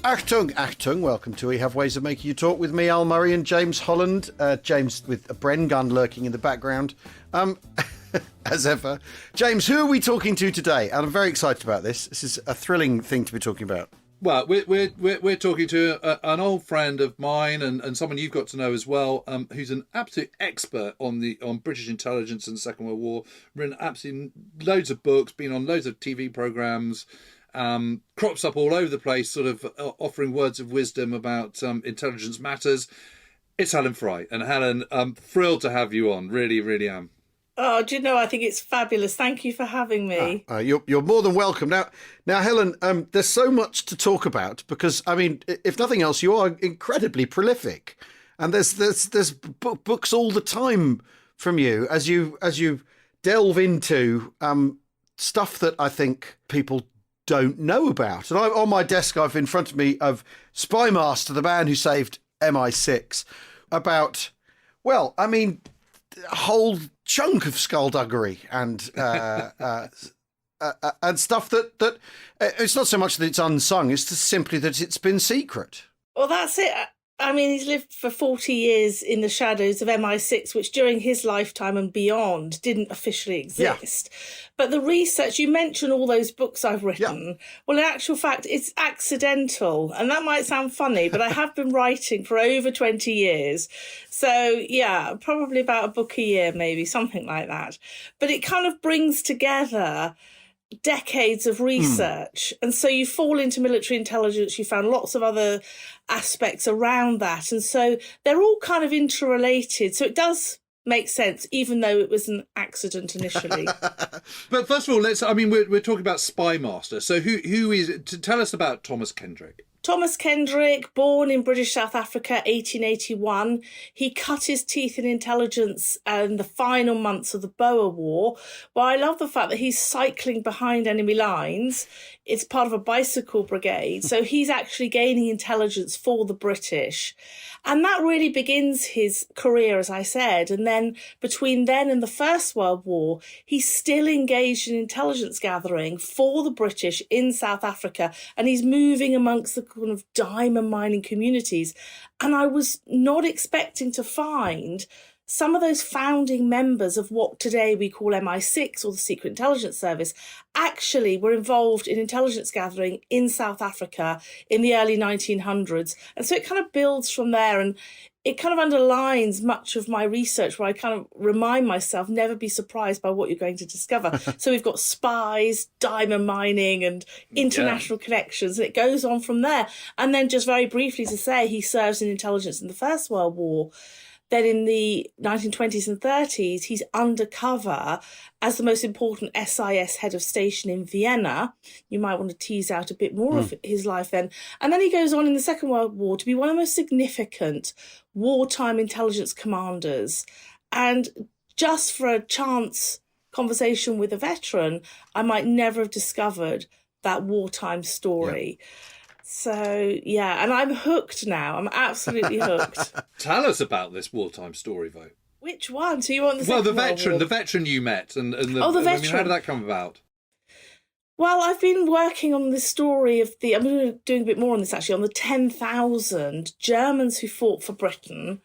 Achtung, Achtung, welcome to We Have Ways of Making You Talk with me, Al Murray, and James Holland. James with a Bren gun lurking in the background, as ever. James, who are we talking to today? And I'm very excited about this. This is a thrilling thing to be talking about. Well, we're talking to an old friend of mine and someone you've got to know as well, who's an absolute expert on British intelligence in the Second World War. Written absolutely loads of books, been on loads of TV programmes, crops up all over the place, sort of offering words of wisdom about intelligence matters. It's Helen Fry, and Helen, I'm thrilled to have you on. Really, really am. Oh, do you know, I think it's fabulous. Thank you for having me. You're more than welcome. Now, Helen, there's so much to talk about because, I mean, if nothing else, you are incredibly prolific, and there's books all the time from you as you delve into stuff that I think people don't know about. And on my desk, I've in front of me of Spymaster, the man who saved MI6, about, well, I mean, a whole chunk of skullduggery and stuff that it's not so much that it's unsung, it's just simply that it's been secret. Well, that's it. I mean, he's lived for 40 years in the shadows of MI6, which during his lifetime and beyond didn't officially exist. Yeah. But the research, you mentioned all those books I've written. Yeah. Well, in actual fact, it's accidental. And that might sound funny, but I have been writing for over 20 years. So, yeah, probably about a book a year, maybe, something like that. But it kind of brings together decades of research. And so you fall into military intelligence, you found lots of other aspects around that. And so they're all kind of interrelated. So it does make sense, even though it was an accident initially. But first of all, we're talking about Spymaster. So who is, to tell us about Thomas Kendrick. Thomas Kendrick, born in British South Africa, 1881. He cut his teeth in intelligence in the final months of the Boer War. Well, I love the fact that he's cycling behind enemy lines. It's part of a bicycle brigade. So he's actually gaining intelligence for the British. And that really begins his career, as I said. And then between then and the First World War, he's still engaged in intelligence gathering for the British in South Africa. And he's moving amongst the kind of diamond mining communities. And I was not expecting to find some of those founding members of what today we call MI6 or the Secret Intelligence Service actually were involved in intelligence gathering in South Africa in the early 1900s. And so it kind of builds from there, and it kind of underlines much of my research where I kind of remind myself, never be surprised by what you're going to discover. So we've got spies, diamond mining and international connections, and it goes on from there. And then just very briefly to say, he serves in intelligence in the First World War. Then in the 1920s and 30s, he's undercover as the most important SIS head of station in Vienna. You might want to tease out a bit more of his life then. And then he goes on in the Second World War to be one of the most significant wartime intelligence commanders. And just for a chance conversation with a veteran, I might never have discovered that wartime story. Yeah. So, yeah, and I'm hooked now. I'm absolutely hooked. Tell us about this wartime story, though. Which one? So you want the the veteran you met. And the veteran. I mean, how did that come about? Well, I've been working on this story of I'm doing a bit more on this actually, on the 10,000 Germans who fought for Britain.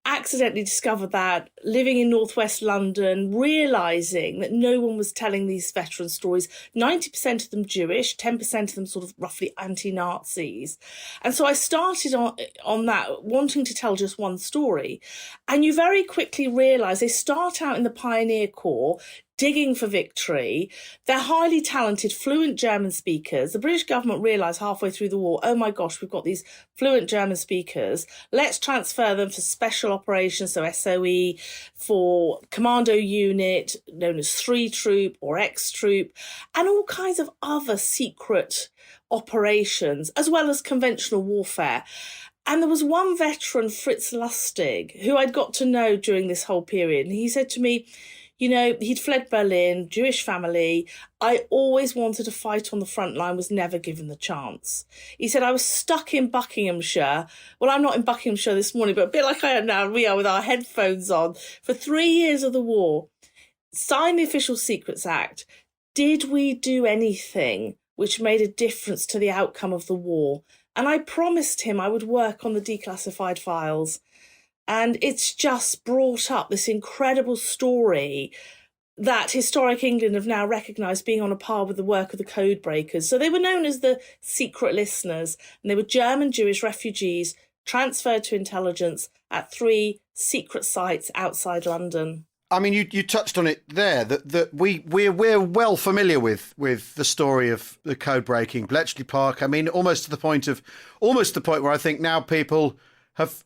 Accidentally discovered that living in northwest London, realising that no one was telling these veteran stories, 90% of them Jewish, 10% of them sort of roughly anti-Nazis. And so I started on that, wanting to tell just one story. And you very quickly realise they start out in the Pioneer Corps, digging for victory. They're highly talented, fluent German speakers. The British government realised halfway through the war, oh my gosh, we've got these fluent German speakers. Let's transfer them for special operations, so SOE, for commando unit, known as 3 Troop or X Troop, and all kinds of other secret operations, as well as conventional warfare. And there was one veteran, Fritz Lustig, who I'd got to know during this whole period. And he said to me, you know, he'd fled Berlin, Jewish family. I always wanted to fight on the front line, was never given the chance. He said, I was stuck in Buckinghamshire. Well, I'm not in Buckinghamshire this morning, but a bit like I am now, we are with our headphones on, for 3 years of the war. Signed the Official Secrets Act. Did we do anything which made a difference to the outcome of the war? And I promised him I would work on the declassified files. And it's just brought up this incredible story that historic England have now recognised being on a par with the work of the code breakers. So they were known as the secret listeners, and they were German Jewish refugees transferred to intelligence at 3 secret sites outside London. I mean, you touched on it there, that we're well familiar with the story of the code breaking, Bletchley Park. I mean, almost to the point where I think now people have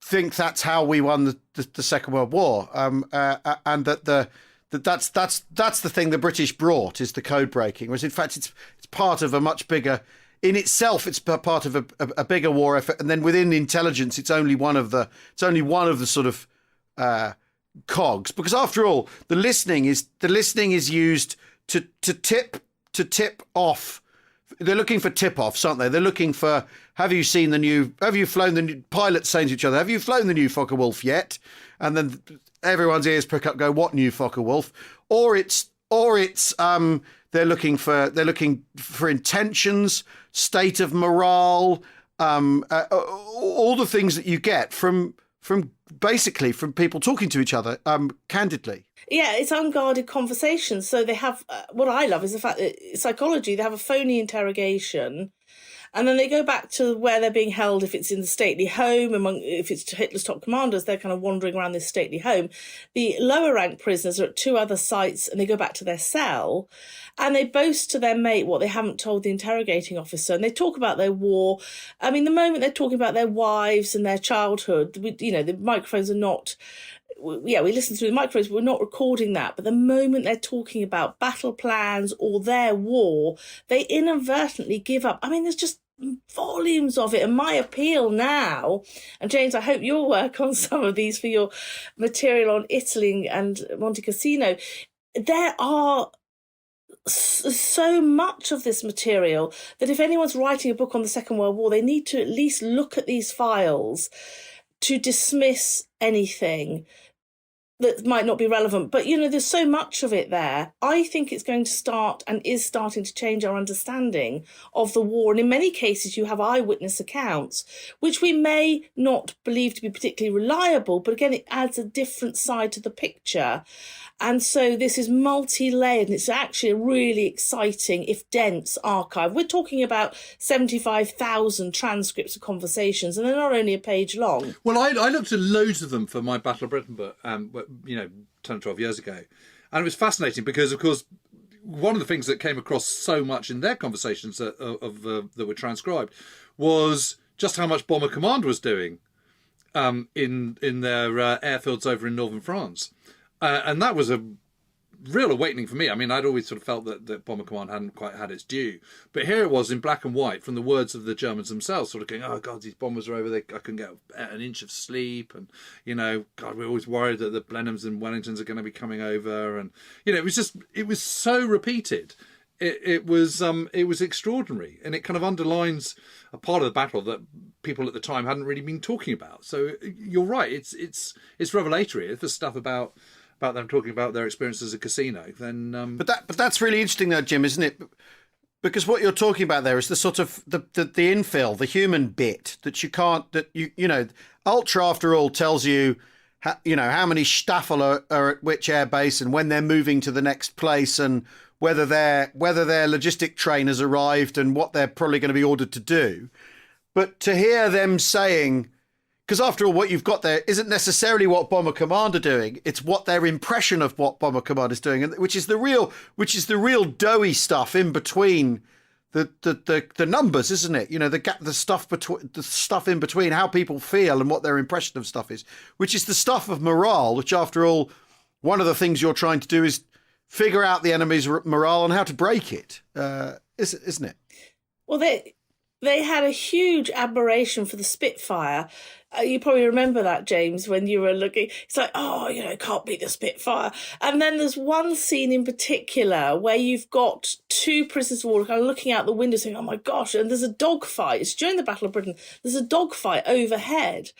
think that's how we won the Second World War, and that's the thing the British brought, is the code breaking. Whereas in fact it's part of a much bigger, in itself it's part of a bigger war effort, and then within intelligence it's only one of the sort of cogs, because after all the listening is used to tip off. They're looking for tip-offs, aren't they? They're looking for, have you flown the new, pilots saying to each other, have you flown the new Focke-Wulf yet? And then everyone's ears prick up, go, what new Focke-Wulf? Or it's they're looking for intentions, state of morale, all the things that you get from people talking to each other candidly. Yeah, it's unguarded conversations. So they have, what I love is the fact that psychology, they have a phony interrogation, and then they go back to where they're being held. If it's in the stately home, if it's Hitler's top commanders, they're kind of wandering around this stately home. The lower ranked prisoners are at 2 other sites, and they go back to their cell, and they boast to their mate what they haven't told the interrogating officer, and they talk about their war. I mean, the moment they're talking about their wives and their childhood, the microphones are not... Yeah, we listen through the microphones, but we're not recording that. But the moment they're talking about battle plans or their war, they inadvertently give up. I mean, there's just volumes of it. And my appeal now, and James, I hope you'll work on some of these for your material on Italy and Monte Cassino. There are so much of this material that if anyone's writing a book on the Second World War, they need to at least look at these files to dismiss anything that might not be relevant. But, there's so much of it there. I think it's going to start and is starting to change our understanding of the war. And in many cases, you have eyewitness accounts, which we may not believe to be particularly reliable. But again, it adds a different side to the picture. And so this is multi-layered, and it's actually a really exciting, if dense, archive. We're talking about 75,000 transcripts of conversations, and they're not only a page long. Well, I looked at loads of them for my Battle of Britain book, 10 or 12 years ago. And it was fascinating because, of course, one of the things that came across so much in their conversations that were transcribed was just how much Bomber Command was doing in their airfields over in northern France. And that was a real awakening for me. I mean, I'd always sort of felt that Bomber Command hadn't quite had its due. But here it was in black and white from the words of the Germans themselves, sort of going, oh, God, these bombers are over there. I couldn't get an inch of sleep. And, God, we're always worried that the Blenheims and Wellingtons are going to be coming over. And, it was so repeated. It was extraordinary. And it kind of underlines a part of the battle that people at the time hadn't really been talking about. So you're right. It's revelatory. If there's stuff about them talking about their experiences at casino, then but that's really interesting though, Jim, isn't it? Because what you're talking about there is the sort of the infill, the human bit that you can't, Ultra after all tells you how many Staffel are at which air base and when they're moving to the next place, and whether their logistic train has arrived and what they're probably going to be ordered to do. But to hear them saying, because after all, what you've got there isn't necessarily what Bomber Command are doing. It's what their impression of what Bomber Command is doing, and which is the real doughy stuff in between the numbers, isn't it? The stuff in between how people feel and what their impression of stuff is, which is the stuff of morale. Which, after all, one of the things you're trying to do is figure out the enemy's morale and how to break it, isn't it? Well, they had a huge admiration for the Spitfire. You probably remember that, James, when you were looking. It's like, can't beat the Spitfire. And then there's one scene in particular where you've got 2 prisoners of war kind of looking out the window saying, oh my gosh, and there's a dogfight. It's during the Battle of Britain. There's a dogfight overhead.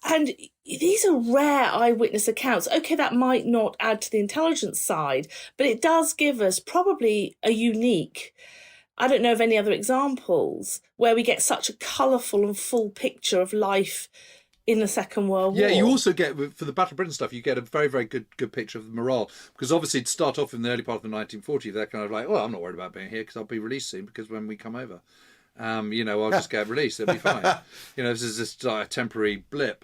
And these are rare eyewitness accounts. Okay, that might not add to the intelligence side, but it does give us probably a unique I don't know of any other examples where we get such a colourful and full picture of life in the Second World War. Yeah, you also get, for the Battle of Britain stuff, you get a very, very good picture of the morale. Because obviously, to start off in the early part of the 1940s, they're kind of like, well, I'm not worried about being here because I'll be released soon, because when we come over, I'll just get released. It'll be fine. This is just a temporary blip.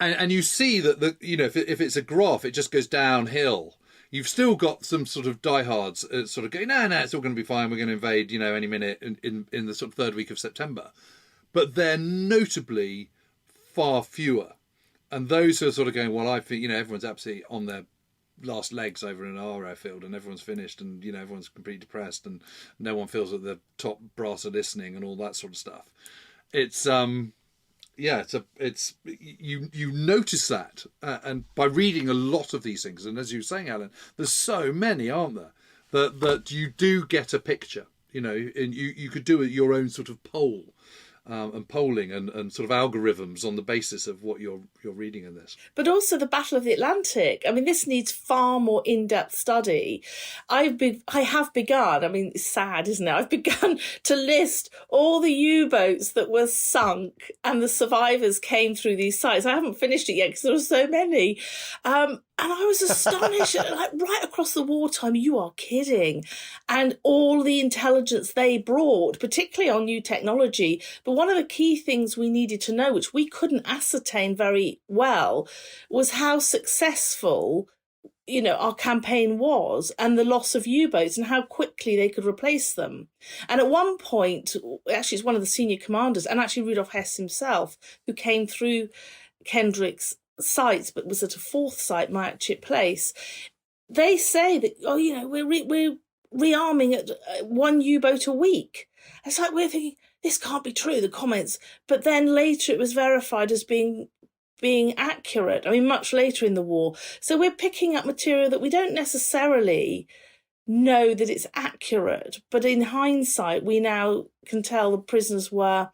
And you see that, if it's a graph, it just goes downhill. You've still got some sort of diehards sort of going, no, it's all going to be fine. We're going to invade, any minute in the sort of third week of September. But they're notably far fewer. And those who are sort of going, well, I think, everyone's absolutely on their last legs over in our airfield, and everyone's finished, and, everyone's completely depressed, and no one feels that the top brass are listening and all that sort of stuff. It's, you notice that, and by reading a lot of these things, and as you were saying, Helen, there's so many, aren't there, that you do get a picture, and you could do your own sort of poll. And polling and sort of algorithms on the basis of what you're reading in this. But also the Battle of the Atlantic. I mean, this needs far more in-depth study. I have begun, it's sad, isn't it? I've begun to list all the U-boats that were sunk and the survivors came through these sites. I haven't finished it yet because there were so many. And I was astonished, like right across the wartime, you are kidding. And all the intelligence they brought, particularly on new technology. But one of the key things we needed to know, which we couldn't ascertain very well, was how successful, our campaign was, and the loss of U-boats and how quickly they could replace them. And at one point, actually it's one of the senior commanders, and actually Rudolf Hess himself, who came through Kendrick's sites, but was at a fourth site, Myatchit Place. They say that, we're rearming at one U-boat a week. It's like we're thinking, this can't be true, the comments. But then later it was verified as being accurate, much later in the war. So we're picking up material that we don't necessarily know that it's accurate, but in hindsight, we now can tell the prisoners were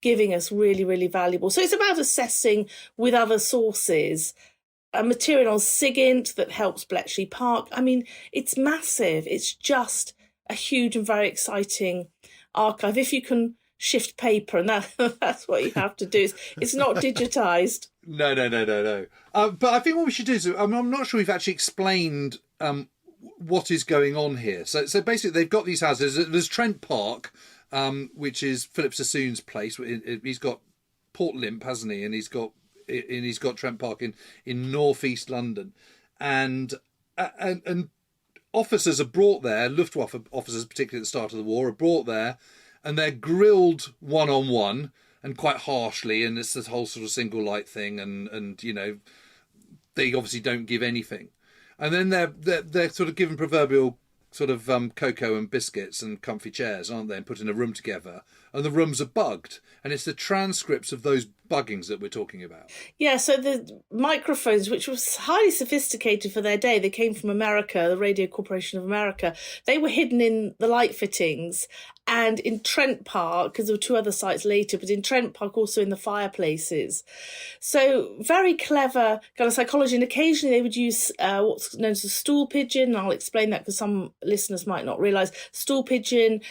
giving us really, really valuable. So it's about assessing with other sources a material on SIGINT that helps Bletchley Park. It's massive. It's just a huge and very exciting archive. If you can shift paper, and that's what you have to do. It's not digitised. No. But I think what we should do is, I'm not sure we've actually explained what is going on here. So basically, they've got these houses. There's Trent Park, which is Philip Sassoon's place. He's got Port Limp, hasn't he? And he's got Trent Park in northeast London, and officers are brought there. Luftwaffe officers, particularly at the start of the war, are brought there, and they're grilled one-on-one and quite harshly. And it's this whole sort of single light thing, and they obviously don't give anything, and then they're sort of given proverbial sort of cocoa and biscuits and comfy chairs, aren't they, and put in a room together, and the rooms are bugged, and it's the transcripts of those buggings that we're talking about. Yeah, so the microphones, which was highly sophisticated for their day, they came from America, the Radio Corporation of America, they were hidden in the light fittings, and in Trent Park, because there were two other sites later, but in Trent Park also in the fireplaces. So very clever kind of psychology, and occasionally they would use what's known as a stool pigeon. I'll explain that because some listeners might not realise. Stool pigeon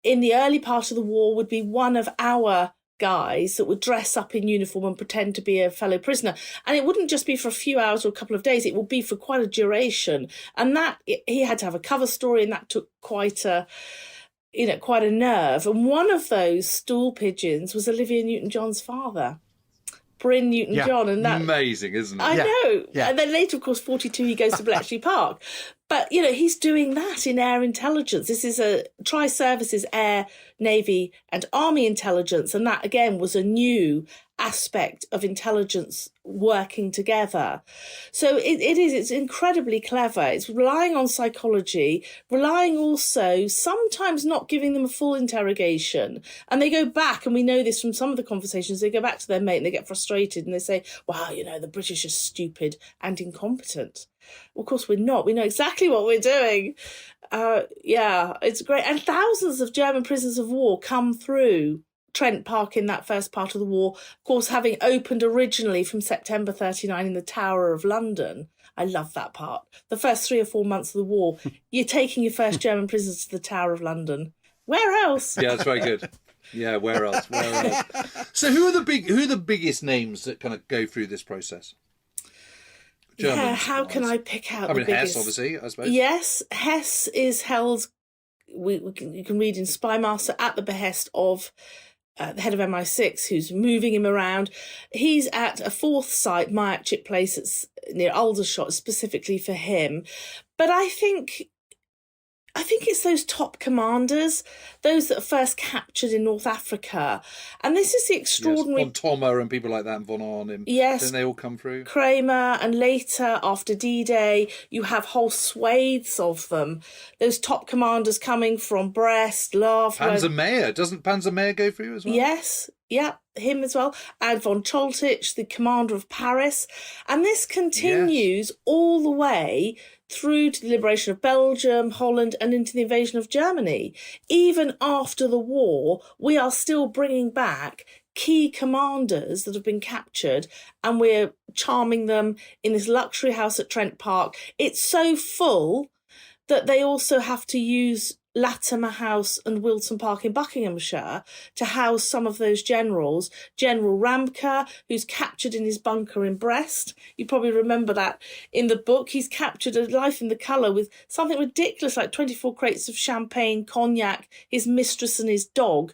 in the early part of the war would be one of our guys that would dress up in uniform and pretend to be a fellow prisoner. And it wouldn't just be for a few hours or a couple of days, it would be for quite a duration. And that he had to have a cover story, and that took quite a nerve. And one of those stool pigeons was Olivia Newton-John's father, Bryn Newton-John. And that amazing, isn't it? I know. Yeah. And then later, of course, 42, he goes to Bletchley Park. But, he's doing that in air intelligence. This is a tri-services, air, navy and army intelligence. And that, again, was a new aspect of intelligence working together. So it's incredibly clever. It's relying on psychology, relying also, sometimes not giving them a full interrogation. And they go back, and we know this from some of the conversations, they go back to their mate and they get frustrated and they say, wow, the British are stupid and incompetent. Well, of course we're not. We know exactly what we're doing. It's great. And thousands of German prisoners of war come through Trent Park in that first part of the war. Of course, having opened originally from September 39 in the Tower of London. I love that part. The first 3 or 4 months of the war, you're taking your first German prisoners to the Tower of London. Where else? Yeah, that's very good. Yeah, where else? Where else? So who are the biggest names that kind of go through this process? Yeah, how can I pick out I the mean, biggest? Hess, obviously, I suppose. Yes, Hess is held. You can read in Spymaster at the behest of the head of MI6, who's moving him around. He's at a fourth site, Myatchit Place, it's near Aldershot, specifically for him. But I think it's those top commanders, those that are first captured in North Africa. And this is the extraordinary... Yes, von Thoma and people like that, and von Arnim. Yes. Didn't they all come through? Kramer, and later, after D-Day, you have whole swathes of them. Those top commanders coming from Brest, Love... Panzer Meyer. Doesn't Panzer Meyer go through as well? Yes, yeah, him as well. And von Choltich, the commander of Paris. And this continues all the way through to the liberation of Belgium, Holland, and into the invasion of Germany. Even after the war, we are still bringing back key commanders that have been captured, and we're charming them in this luxury house at Trent Park. It's so full that they also have to use Latimer House and Wilton Park in Buckinghamshire to house some of those generals. General Ramka, who's captured in his bunker in Brest. You probably remember that in the book. He's captured a life in the colour with something ridiculous like 24 crates of champagne, cognac, his mistress and his dog.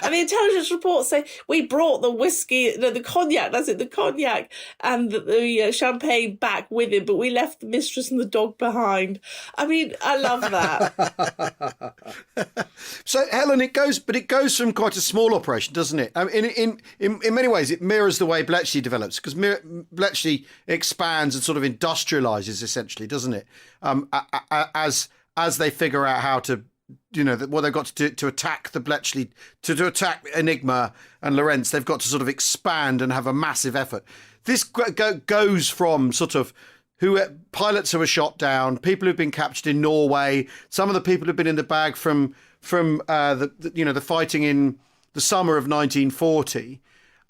And the intelligence reports say, we brought the whiskey, the cognac, the cognac and the champagne back with him, but we left the mistress and the dog behind. I mean, I love that. So, Helen, it goes from quite a small operation, doesn't it? I mean, in many ways, it mirrors the way Bletchley develops, because Bletchley expands and sort of industrializes, essentially, doesn't it? As they figure out how to, what they've got to do to attack the Bletchley, to attack Enigma and Lorentz, they've got to sort of expand and have a massive effort. This goes from sort of pilots who were shot down, people who've been captured in Norway, some of the people who've been in the bag from the fighting in the summer of 1940,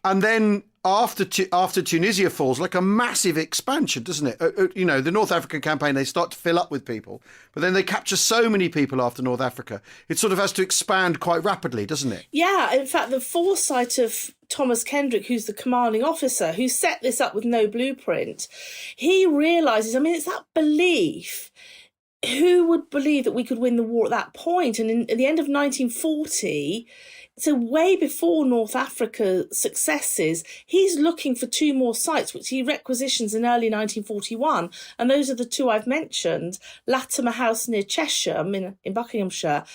and then after Tunisia falls, like a massive expansion, doesn't it? The North African campaign, they start to fill up with people, but then they capture so many people after North Africa, it sort of has to expand quite rapidly, doesn't it? Yeah, in fact, the foresight of Thomas Kendrick, who's the commanding officer, who set this up with no blueprint, he realises, it's that belief. Who would believe that we could win the war at that point? And at the end of 1940, so way before North Africa successes, he's looking for two more sites, which he requisitions in early 1941. And those are the two I've mentioned, Latimer House near Chesham in Buckinghamshire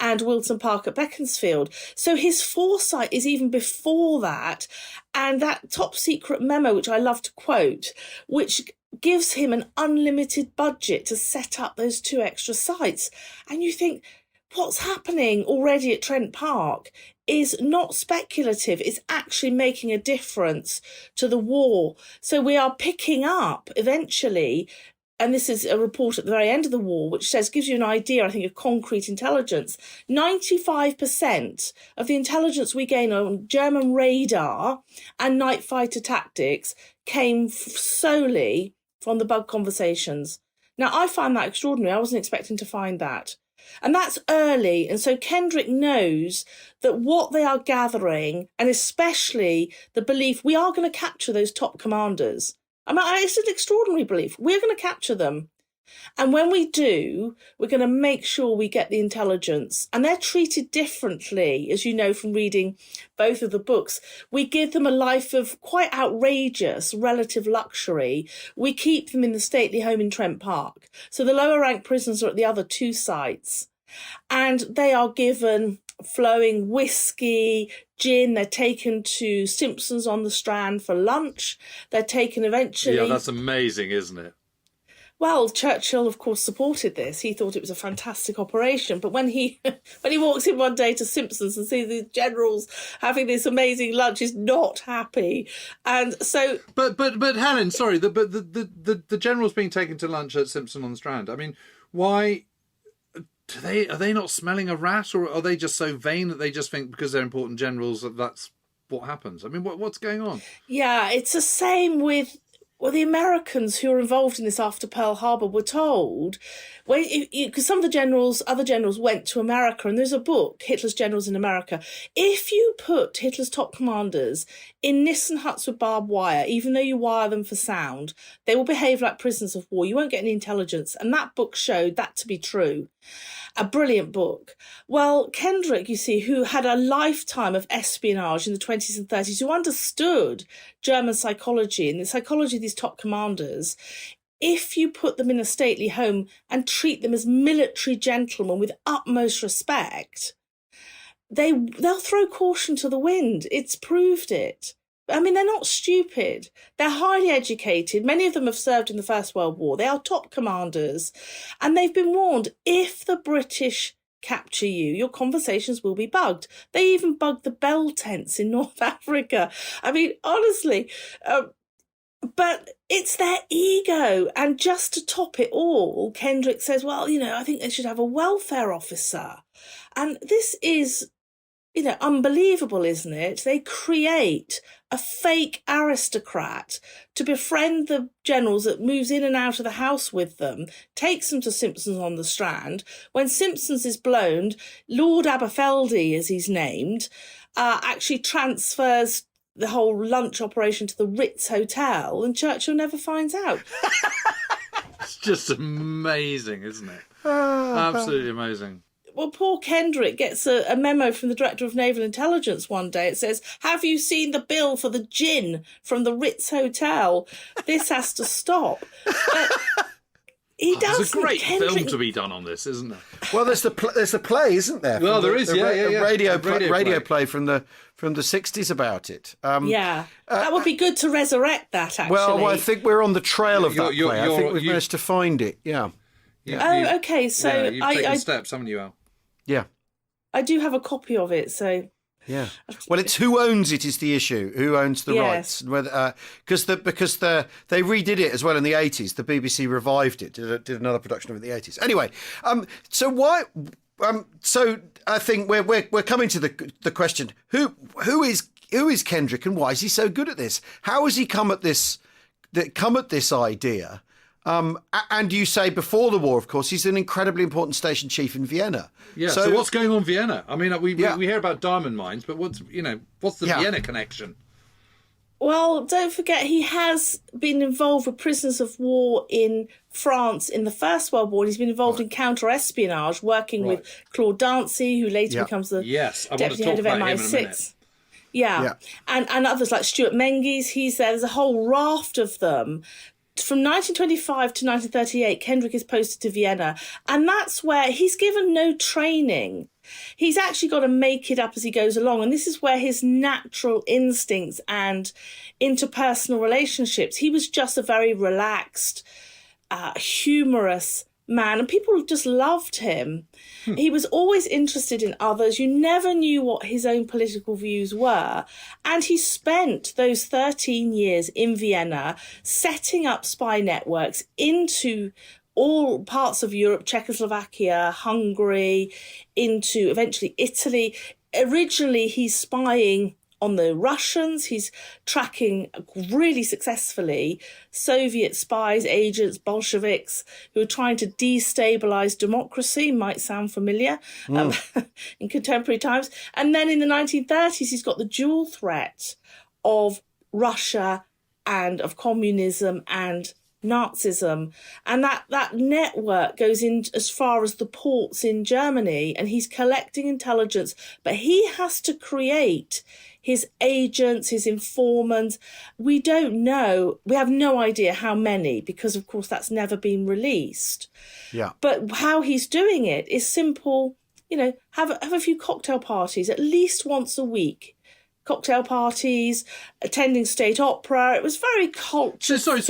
and Wilton Park at Beaconsfield. So his foresight is even before that. And that top secret memo, which I love to quote, which gives him an unlimited budget to set up those two extra sites. And you think, what's happening already at Trent Park is not speculative. It's actually making a difference to the war. So we are picking up eventually, and this is a report at the very end of the war, which gives you an idea, I think, of concrete intelligence. 95% of the intelligence we gain on German radar and night fighter tactics came solely from the bug conversations. Now, I find that extraordinary. I wasn't expecting to find that. And that's early. And so Kendrick knows that what they are gathering, and especially the belief we are going to capture those top commanders. It's an extraordinary belief. We're going to capture them. And when we do, we're going to make sure we get the intelligence. And they're treated differently, as you know from reading both of the books. We give them a life of quite outrageous relative luxury. We keep them in the stately home in Trent Park. So the lower ranked prisoners are at the other two sites. And they are given flowing whiskey, gin. They're taken to Simpson's on the Strand for lunch. They're taken eventually... Yeah, that's amazing, isn't it? Well, Churchill, of course, supported this. He thought it was a fantastic operation. But when he walks in one day to Simpsons and sees the generals having this amazing lunch, he's not happy. And so, but Helen, sorry, the generals being taken to lunch at Simpson on the Strand. I mean, why? Are they not smelling a rat, or are they just so vain that they just think because they're important generals that's what happens? I mean, what's going on? Yeah, it's the same with Well, the Americans who were involved in this after Pearl Harbor were told, because some of the other generals went to America, and there's a book, Hitler's Generals in America. If you put Hitler's top commanders in Nissen huts with barbed wire, even though you wire them for sound, they will behave like prisoners of war. You won't get any intelligence. And that book showed that to be true. A brilliant book. Well, Kendrick, you see, who had a lifetime of espionage in the 20s and 30s, who understood German psychology and the psychology of these top commanders, if you put them in a stately home and treat them as military gentlemen with utmost respect, they'll throw caution to the wind. It's proved it. I mean, they're not stupid. They're highly educated. Many of them have served in the First World War. They are top commanders. And they've been warned, if the British capture you, your conversations will be bugged. They even bugged the bell tents in North Africa. I mean, honestly, but it's their ego. And just to top it all, Kendrick says, well, I think they should have a welfare officer. And this is, unbelievable, isn't it? They create a fake aristocrat to befriend the generals that moves in and out of the house with them, takes them to Simpsons on the Strand. When Simpsons is blown, Lord Aberfeldy, as he's named, actually transfers the whole lunch operation to the Ritz Hotel, and Churchill never finds out. It's just amazing, isn't it? Absolutely amazing. Well, poor Kendrick gets a memo from the Director of Naval Intelligence one day. It says, have you seen the bill for the gin from the Ritz Hotel? This has to stop. But he does. There's a great film to be done on this, isn't there? Well, there's a play, isn't there? Well, there is, a radio play from the 60s about it. That would be good to resurrect that, actually. Well, I think we're on the trail of that play. I think we've managed to find it, okay, so you've taken steps, haven't you, Al? Yeah. I do have a copy of it, so... Yeah. Well, it's who owns it is the issue. Who owns the rights? Whether because they redid it as well in the 80s. The BBC revived it, did another production of it in the 80s. Anyway, so why? So I think we're coming to the question: who is Kendrick and why is he so good at this? How has he come at this idea? And you say before the war, of course, he's an incredibly important station chief in Vienna. Yeah. So what's going on in Vienna? I mean, we hear about diamond mines, but what's the Vienna connection? Well, don't forget he has been involved with prisoners of war in France in the First World War. He's been involved in counter-espionage, working with Claude Dancy, who later becomes the deputy head of MI6. Yeah. And others like Stuart Menzies. He's there. There's a whole raft of them. From 1925 to 1938, Kendrick is posted to Vienna, and that's where he's given no training. He's actually got to make it up as he goes along, and this is where his natural instincts and interpersonal relationships. He was just a very relaxed, humorous man, and people just loved him. He was always interested in others. You never knew what his own political views were. And he spent those 13 years in Vienna setting up spy networks into all parts of Europe, Czechoslovakia, Hungary, into eventually Italy. Originally, he's spying on the Russians. He's tracking really successfully Soviet spies, agents, Bolsheviks who are trying to destabilize democracy. Might sound familiar in contemporary times. And then in the 1930s, he's got the dual threat of Russia and of communism and Nazism, and that network goes in as far as the ports in Germany, and he's collecting intelligence, but he has to create his agents, his informants. We don't know. We have no idea how many, because of course that's never been released. Yeah. But how he's doing it is simple. Have a few cocktail parties at least once a week. Cocktail parties, attending state opera. It was very cultural. Sorry,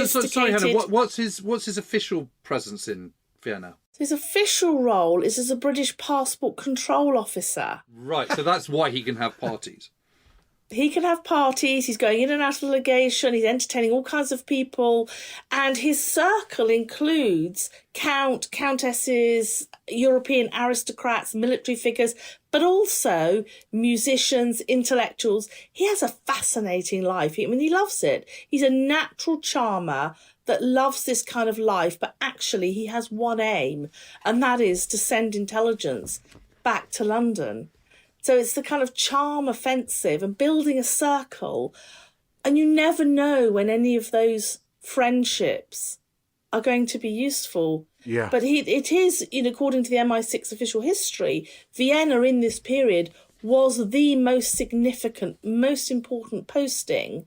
Helen. What's his official presence in Vienna? His official role is as a British passport control officer. Right. So that's why he can have parties. He can have parties, he's going in and out of the legation, he's entertaining all kinds of people, and his circle includes countesses, European aristocrats, military figures, but also musicians, intellectuals. He has a fascinating life. I mean, he loves it. He's a natural charmer that loves this kind of life, but actually he has one aim, and that is to send intelligence back to London. So it's the kind of charm offensive and building a circle. And you never know when any of those friendships are going to be useful. Yeah. But it is, according to the MI6 official history, Vienna in this period was the most significant, most important posting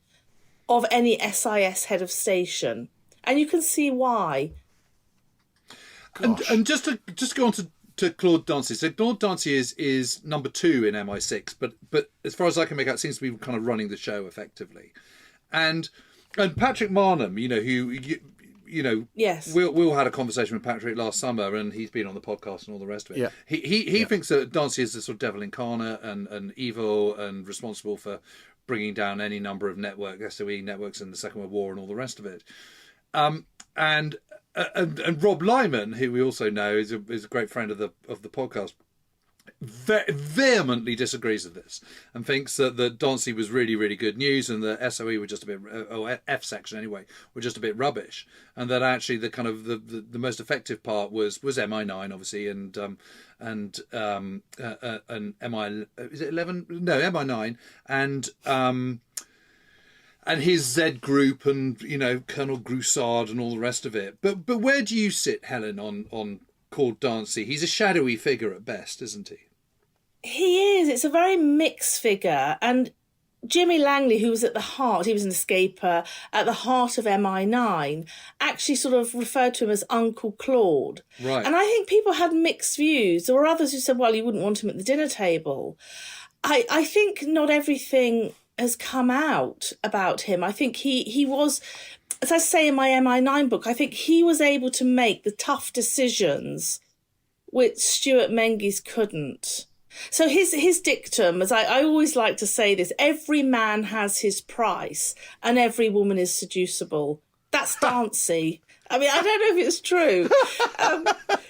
of any SIS head of station. And you can see why. And just to go on to Claude Dancy. So Claude Dancy is number 2 in MI6, but as far as I can make out, seems to be kind of running the show effectively. And Patrick Marnham, who yes, we all had a conversation with Patrick last summer, and he's been on the podcast and all the rest of it. Yeah. He thinks that Dancy is the sort of devil incarnate and evil and responsible for bringing down any number of SOE networks in the Second World War and all the rest of it. And Rob Lyman, who we also know is a great friend of the podcast, vehemently disagrees with this and thinks that Dancy was really, really good news, and the SOE were just a bit, or F section anyway, were just a bit rubbish, and that actually the kind of the most effective part was MI9 obviously, and MI, is it 11? No, MI9 and his Z group, and Colonel Groussard and all the rest of it. But where do you sit, Helen, on Claude Dancy? He's a shadowy figure at best, isn't he? He is. It's a very mixed figure. And Jimmy Langley, who was at the heart, he was an escaper, at the heart of MI9, actually sort of referred to him as Uncle Claude. Right. And I think people had mixed views. There were others who said, well, you wouldn't want him at the dinner table. I think not everything has come out about him. I think he was, as I say in my MI9 book, I think he was able to make the tough decisions which Stuart Menzies couldn't. So his dictum, as I always like to say this, every man has his price and every woman is seducible. That's Dancy. I mean, I don't know if it's true.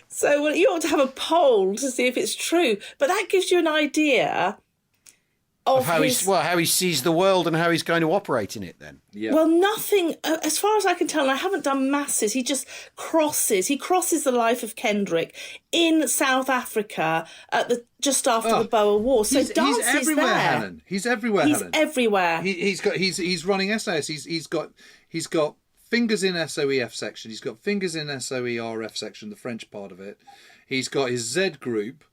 So you ought to have a poll to see if it's true. But that gives you an idea of how he sees the world and how he's going to operate in it then. Yeah. Well, nothing, as far as I can tell, and I haven't done masses, he just crosses the life of Kendrick in South Africa just after the Boer War. So he's everywhere, there. Helen. He's everywhere, He's Helen. everywhere. He's running SAS. He's got fingers in SOEF section. He's got fingers in SOERF section, the French part of it. He's got his Z group.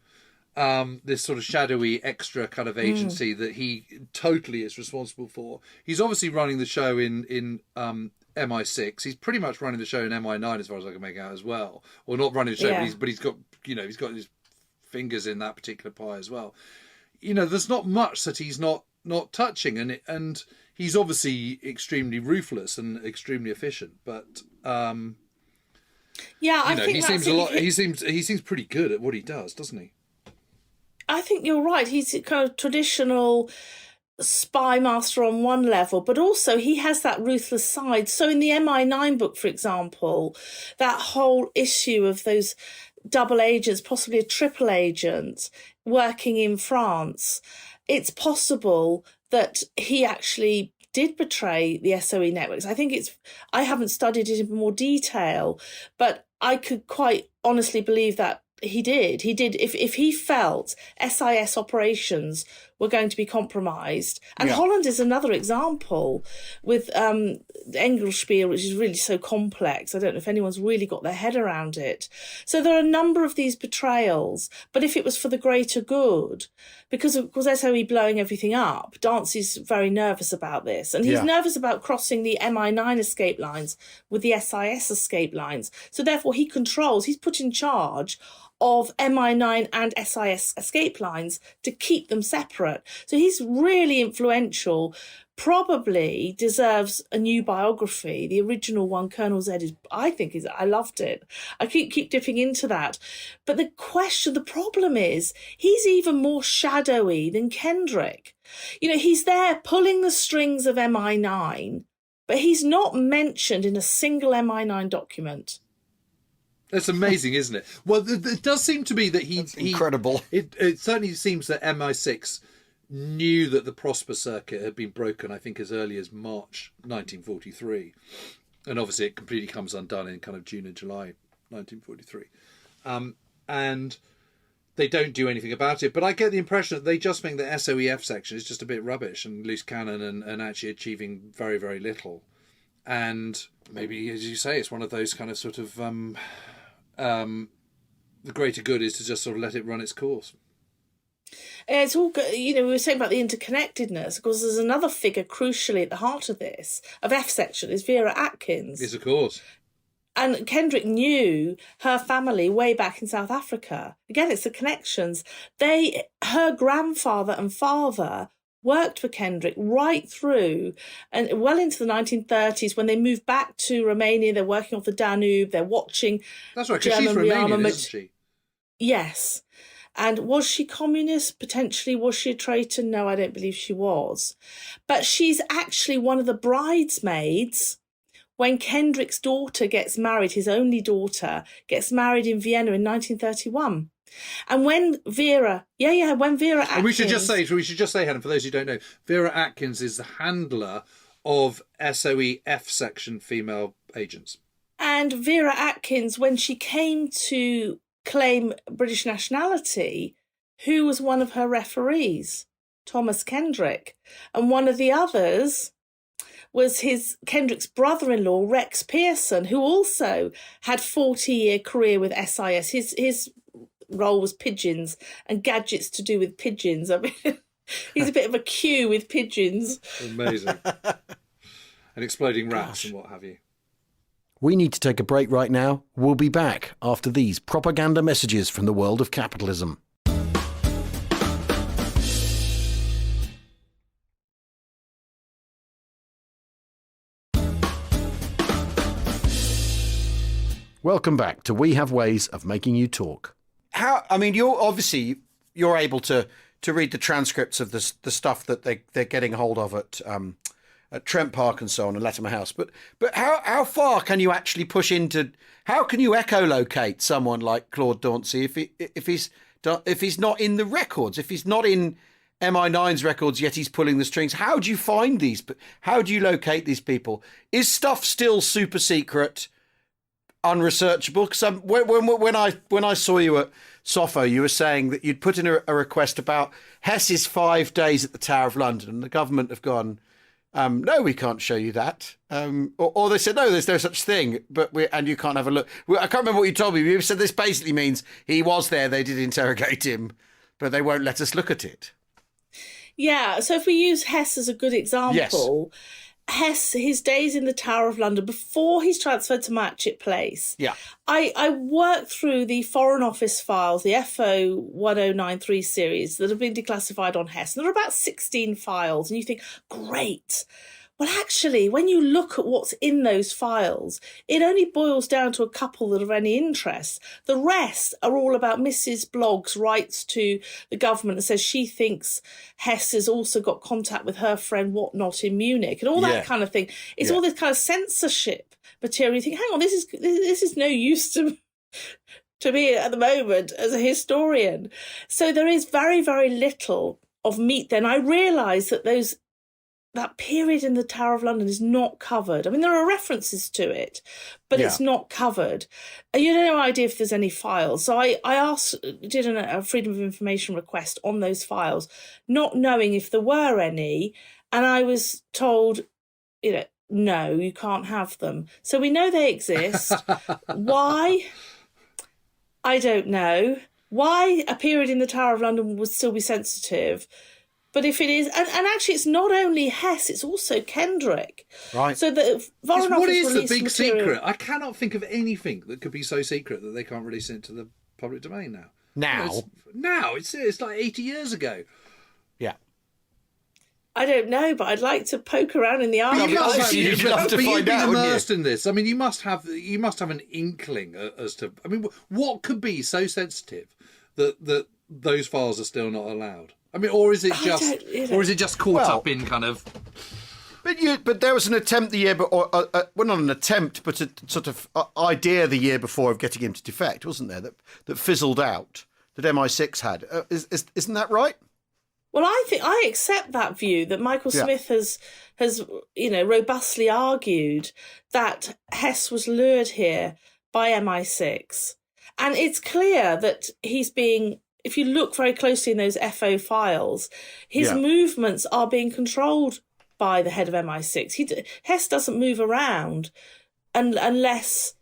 This sort of shadowy extra kind of agency that he totally is responsible for. He's obviously running the show in MI6. He's pretty much running the show in MI9 as far as I can make out as well. Or not running the show, but he's got he's got his fingers in that particular pie as well. There's not much that he's not touching, and he's obviously extremely ruthless and extremely efficient. But I think he seems pretty good at what he does, doesn't he? I think you're right. He's a kind of traditional spymaster on one level, but also he has that ruthless side. So in the MI9 book, for example, that whole issue of those double agents, possibly a triple agent, working in France, it's possible that he actually did betray the SOE networks. I haven't studied it in more detail, but I could quite honestly believe that he did. If he felt SIS operations were going to be compromised. And Holland is another example with Engelspiel, which is really so complex. I don't know if anyone's really got their head around it. So there are a number of these betrayals, but if it was for the greater good, because of course SOE blowing everything up, Dancy's very nervous about this. And he's nervous about crossing the MI9 escape lines with the SIS escape lines. So therefore he's put in charge of MI9 and SIS escape lines to keep them separate. So he's really influential, probably deserves a new biography. The original one, Colonel Z, I loved it. I keep dipping into that. But the problem is, he's even more shadowy than Kendrick. He's there pulling the strings of MI9, but he's not mentioned in a single MI9 document. That's amazing, isn't it? Well, it does seem to be that That's incredible. It certainly seems that MI6 knew that the Prosper circuit had been broken, I think, as early as March 1943. And obviously it completely comes undone in kind of June and July 1943. And they don't do anything about it. But I get the impression that they just think the SOEF section is just a bit rubbish and loose cannon and actually achieving very, very little. And maybe, as you say, it's one of those kind of sort of... the greater good is to just sort of let it run its course. It's all good. We were saying about the interconnectedness, because there's another figure crucially at the heart of this, of F section, is Vera Atkins. Yes, of course. And Kendrick knew her family way back in South Africa. Again, it's the connections. Her grandfather and father worked for Kendrick right through and well into the 1930s. When they moved back to Romania, they're working off the Danube, they're watching. That's right, because she's Romanian, isn't she? Yes. And was she communist? Potentially. Was she a traitor? No, I don't believe she was. But she's actually one of the bridesmaids when Kendrick's daughter gets married, his only daughter, gets married in Vienna in 1931. And when Vera Atkins... And we should just say, Helen, for those who don't know, Vera Atkins is the handler of SOEF section female agents. And Vera Atkins, when she came to claim British nationality, who was one of her referees? Thomas Kendrick. And one of the others was Kendrick's brother-in-law, Rex Pearson, who also had 40-year career with SIS. His role was pigeons and gadgets to do with pigeons. I mean, he's a bit of a Q with pigeons. Amazing. And exploding rats and what have you. We need to take a break right now. We'll be back after these propaganda messages from the world of capitalism. Welcome back to We Have Ways of Making You Talk. You're able to read the transcripts of the stuff that they're getting hold of at Trent Park and so on, and Latimer House. But how far can you actually push into? How can you echolocate someone like Claude Dauncey if he's not in the records, if he's not in MI9's records yet he's pulling the strings? How do you find these? How do you locate these people? Is stuff still super secret, unresearchable? Because when I saw you at SOFO, you were saying that you'd put in a request about Hess's 5 days at the Tower of London, and the government have gone, no, we can't show you that. Or they said, no, there's no such thing, and you can't have a look. I can't remember what you told me. You said this basically means he was there, they did interrogate him, but they won't let us look at it. Yeah, so if we use Hess as a good example, yes. Hess, his days in the Tower of London, before he's transferred to Matchett Place, yeah, I worked through the Foreign Office files, the FO 1093 series that have been declassified on Hess. And there are about 16 files, and you think, great. Well, actually, when you look at what's in those files, it only boils down to a couple that are of any interest. The rest are all about Mrs. Blogg's writes to the government and says she thinks Hess has also got contact with her friend Whatnot in Munich and all that kind of thing. It's all this kind of censorship material. You think, hang on, this is no use to me at the moment as a historian. So there is very, very little of meat then. I realise that that period in the Tower of London is not covered. I mean, there are references to it, but it's not covered. You have no idea if there's any files. So I did a Freedom of Information request on those files, not knowing if there were any. And I was told, no, you can't have them. So we know they exist. Why? I don't know. Why a period in the Tower of London would still be sensitive. But if it is, and actually it's not only Hess, it's also Kendrick. Right. So the Foreign Office what is the big material... secret? I cannot think of anything that could be so secret that they can't release it to the public domain now. Now? It's like 80 years ago. Yeah. I don't know, but I'd like to poke around in the archives. You'd love to find out, immersed in this. I mean, you must have an inkling as to. I mean, what could be so sensitive that those files are still not allowed? I mean, or is it don't- just caught up in kind of? But there was an attempt the year, well, not an attempt, but a sort of idea the year before of getting him to defect, wasn't there? That fizzled out. That MI6 had. Isn't that right? Well, I think I accept that view that Michael Smith has robustly argued that Hess was lured here by MI6, and it's clear that he's being. If you look very closely in those FO files, his movements are being controlled by the head of MI6. Hess doesn't move around unless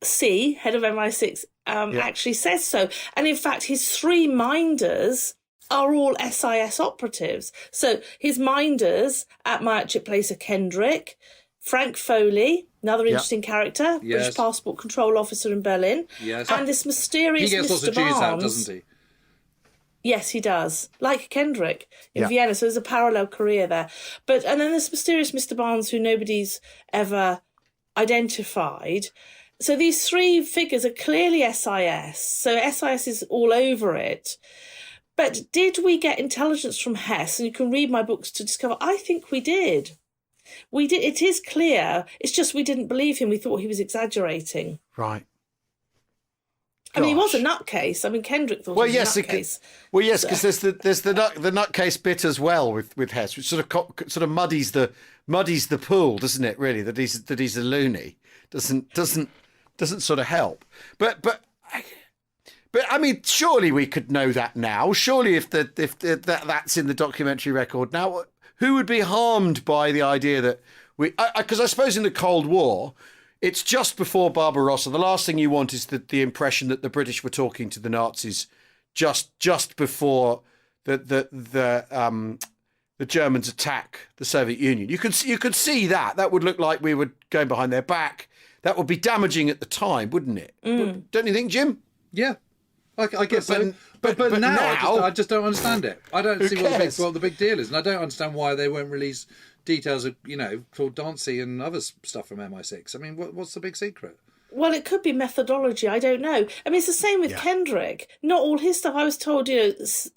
head of MI6, actually says so. And in fact, his 3 minders are all SIS operatives. So his minders at Myatchit Place are Kendrick, Frank Foley, another interesting character, British Passport Control Officer in Berlin, and this mysterious he gets Mr. lots of Jews Barnes. out, doesn't he? Yes, he does. Like Kendrick in Vienna. So there's a parallel career there. And then this mysterious Mr. Barnes who nobody's ever identified. So these 3 figures are clearly SIS. So SIS is all over it. But did we get intelligence from Hess? And you can read my books to discover. I think we did. We did. It is clear. It's just we didn't believe him. We thought he was exaggerating. Right. I mean, he was a nutcase. I mean, Kendrick thought he was a nutcase. Well, yes, because there's the nutcase bit as well with Hess, which sort of muddies the pool, doesn't it? Really, that he's a loony doesn't sort of help. But I mean, surely we could know that now. Surely if that's in the documentary record now, who would be harmed by the idea that because I suppose in the Cold War. It's just before Barbarossa. The last thing you want is the impression that the British were talking to the Nazis just before the Germans attack the Soviet Union. You could see that. That would look like we were going behind their back. That would be damaging at the time, wouldn't it? Don't you think, Jim? Yeah, I guess so. But now I just don't understand it. I don't see what the big deal is, and I don't understand why they won't release details of, Claude Dancy and other stuff from MI6. I mean, what's the big secret? Well, it could be methodology. I don't know. I mean, it's the same with Kendrick. Not all his stuff. I was told, this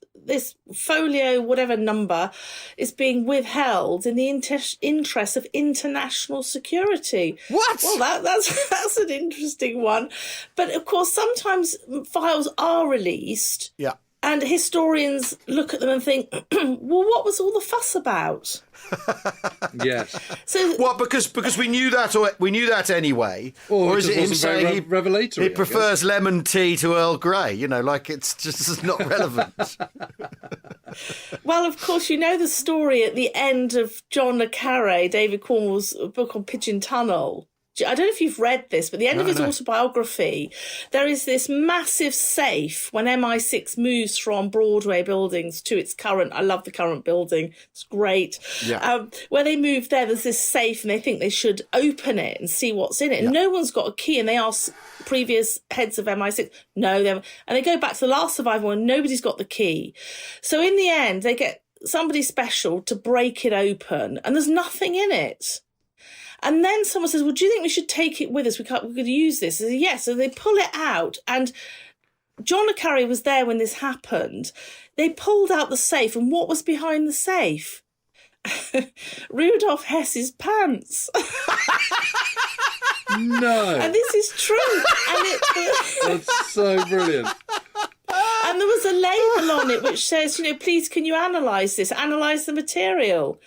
folio, whatever number, is being withheld in the interest of international security. What? Well, that's an interesting one. But of course, sometimes files are released. Yeah. And historians look at them and think, well, what was all the fuss about? Yes. So what? Because we knew that anyway, or is it him saying he revelatory? He prefers lemon tea to Earl Grey? Like it's just not relevant. Well, of course, the story at the end of John le Carré, David Cornwell's book on Pigeon Tunnel. I don't know if you've read this, but at the end of his autobiography, there is this massive safe when MI6 moves from Broadway buildings to its current, I love the current building, it's great. Yeah. Where they move there's this safe and they think they should open it and see what's in it. And no one's got a key, and they ask previous heads of MI6, and they go back to the last survivor and nobody's got the key. So in the end, they get somebody special to break it open and there's nothing in it. And then someone says, well, do you think we should take it with us? We could use this. I say, yes. So they pull it out. And John le Carré was there when this happened. They pulled out the safe. And what was behind the safe? Rudolf Hess's pants. No. And this is true. That's so brilliant. And there was a label on it which says, please, can you analyse this? Analyse the material.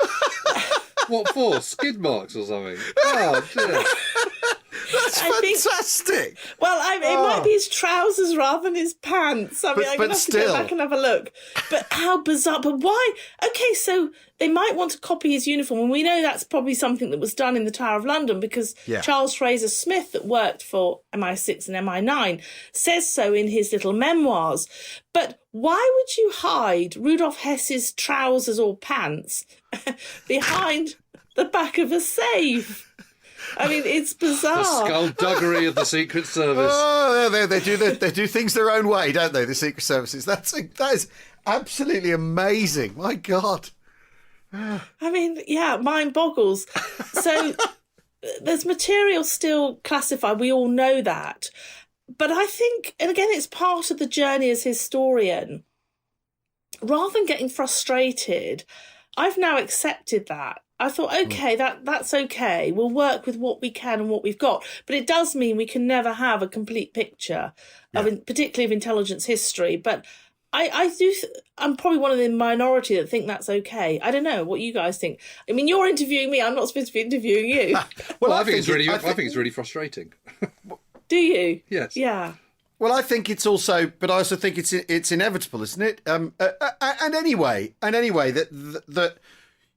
What for? Skid marks or something? Oh, dear. That's fantastic. It might be his trousers rather than his pants. I mean, I'm going to have to go back and have a look. But how bizarre. But why? Okay, so they might want to copy his uniform. And we know that's probably something that was done in the Tower of London because Charles Fraser Smith, that worked for MI6 and MI9, says so in his little memoirs. But why would you hide Rudolf Hess's trousers or pants behind the back of a safe? I mean, it's bizarre. The skullduggery of the Secret Service. Oh, they do things their own way, don't they? The Secret Services. That is absolutely amazing. My God. I mean, mind boggles. So there's material still classified. We all know that. But I think, and again, it's part of the journey as historian. rather than getting frustrated, I've now accepted that. I thought, okay, that's okay. We'll work with what we can and what we've got. But it does mean we can never have a complete picture, particularly of intelligence history. But I'm probably one of the minority that think that's okay. I don't know what you guys think. I mean, you're interviewing me. I'm not supposed to be interviewing you. Well, I think it's really frustrating. Do you? Yes. Yeah. Well, I think it's also, but I also think it's inevitable, isn't it? And anyway, that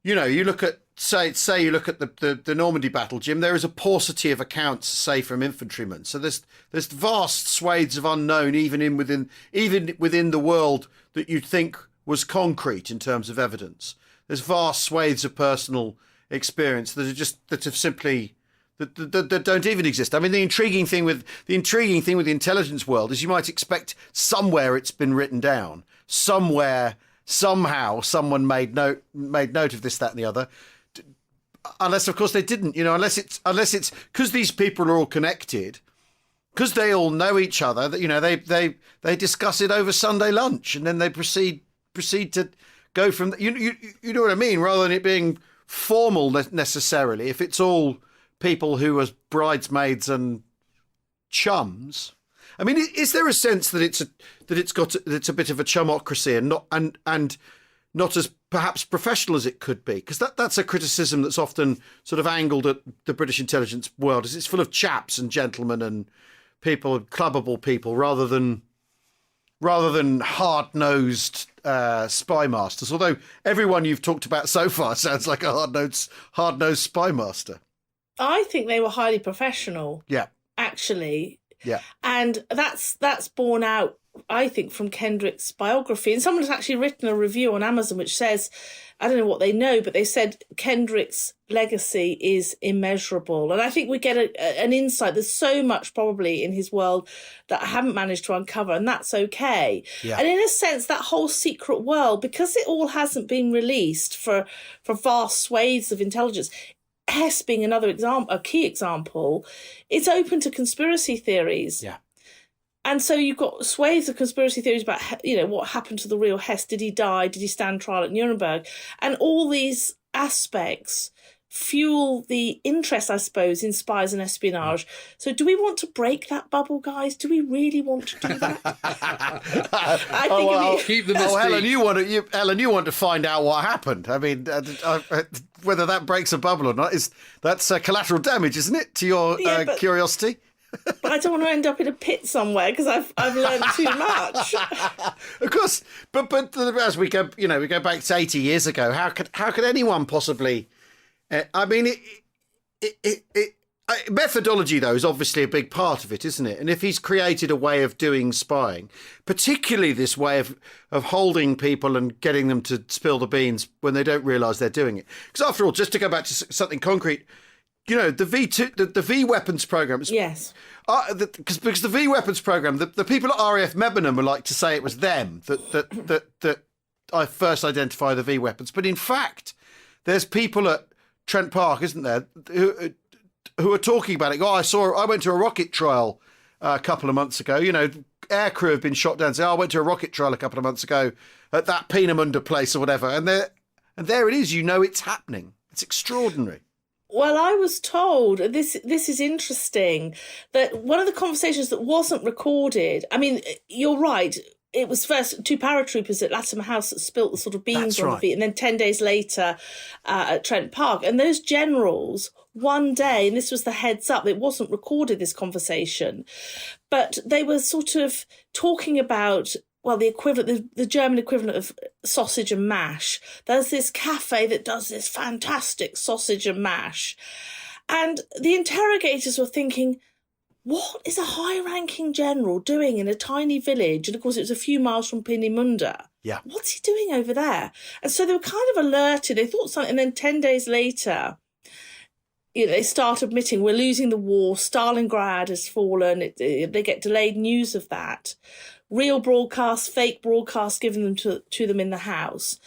you know, you look at say you look at the Normandy battle, Jim. There is a paucity of accounts, say, from infantrymen. So there's vast swathes of unknown, even within the world that you'd think was concrete in terms of evidence. There's vast swathes of personal experience that have simply. That don't even exist. I mean, the intriguing thing with the intelligence world is you might expect somewhere it's been written down, somewhere, somehow, someone made note of this, that, and the other. Unless, of course, they didn't. You know, unless it's because these people are all connected, because they all know each other. That, you know, they discuss it over Sunday lunch, and then they proceed to go from. You know what I mean? Rather than it being formal necessarily, if it's all people who are bridesmaids and chums. I mean, is there a sense that it's a bit of a chumocracy and not as perhaps professional as it could be? Because that's a criticism that's often sort of angled at the British intelligence world. Is it's full of chaps and gentlemen and people, clubbable people, rather than hard-nosed spymasters. Although everyone you've talked about so far sounds like a hard-nosed spymaster. I think they were highly professional. Yeah. Actually. Yeah. And that's borne out, I think, from Kendrick's biography. And someone has actually written a review on Amazon which says, I don't know what they know, but they said Kendrick's legacy is immeasurable. And I think we get an insight. There's so much probably in his world that I haven't managed to uncover, and that's okay. Yeah. And in a sense, that whole secret world, because it all hasn't been released for vast swathes of intelligence, Hess being another example, a key example, it's open to conspiracy theories. Yeah. And so you've got swathes of conspiracy theories about, you know, what happened to the real Hess. Did he die? Did he stand trial at Nuremberg? And all these aspects fuel the interest, I suppose, in spies and espionage. So do we want to break that bubble, guys? Do we really want to do that? I think keep the mystique. Helen, you want to find out what happened. I mean, whether that breaks a bubble or not, that's collateral damage, isn't it, to your curiosity? But I don't want to end up in a pit somewhere because I've learned too much. Of course, but as we go back to 80 years ago, how could anyone possibly? I mean, methodology, though, is obviously a big part of it, isn't it? And if he's created a way of doing spying, particularly this way of holding people and getting them to spill the beans when they don't realise they're doing it. Because after all, just to go back to something concrete, you know, the V weapons program. Yes. Because the V weapons program, the people at RAF Mebenham would like to say it was them that I first identified the V weapons, but in fact, there's people at Trent Park, isn't there, who are talking about it. I went to a rocket trial a couple of months ago. You know, aircrew have been shot down. Say, I went to a rocket trial a couple of months ago at that Peenemünde place or whatever. And there it is. You know, it's happening. It's extraordinary. Well, I was told, this is interesting, that one of the conversations that wasn't recorded, I mean, you're right, it was first two paratroopers at Latimer House that spilt the sort of beans on the feet, and then 10 days later at Trent Park. And those generals, one day, and this was the heads up, it wasn't recorded, this conversation, but they were sort of talking about, well, the equivalent, the German equivalent of sausage and mash. There's this cafe that does this fantastic sausage and mash. And the interrogators were thinking, what is a high-ranking general doing in a tiny village? And, of course, it was a few miles from Peenemünde. Yeah. What's he doing over there? And so they were kind of alerted. They thought something, and then 10 days later, you know, they start admitting we're losing the war. Stalingrad has fallen. They get delayed news of that. Real broadcasts, fake broadcasts given them to them in the house.